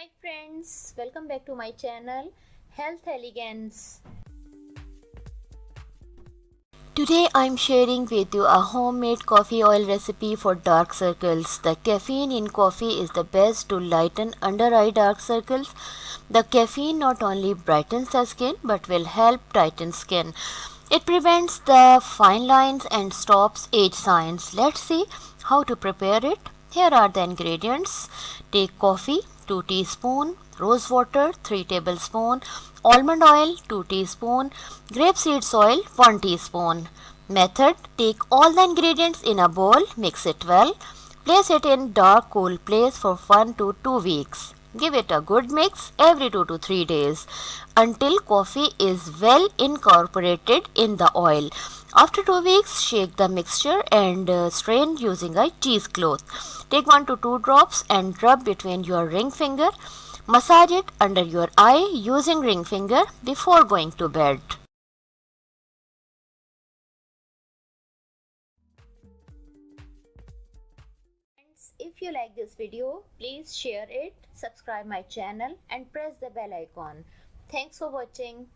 Hi friends, welcome back to my channel Health Elegance. Today I'm sharing with you a homemade coffee oil recipe for dark circles. The caffeine in coffee is the best to lighten under eye dark circles. The caffeine not only brightens the skin but will help tighten skin. It prevents the fine lines and stops age signs. Let's see how to prepare it. Here are the ingredients. Take coffee 2 teaspoon, rose water 3 tablespoon, almond oil 2 teaspoon, grape seeds oil 1 teaspoon. Method: take all the ingredients in a bowl, mix it well, place it in dark cool place for 1 to 2 weeks. Give it a good mix every 2 to 3 days until coffee is well incorporated in the oil. After 2 weeks, shake the mixture and strain using a cheesecloth. Take 1 to 2 drops and rub between your ring finger. Massage it under your eye using ring finger before going to bed. If you like this video, please share it, subscribe my channel and press the bell icon. Thanks for watching.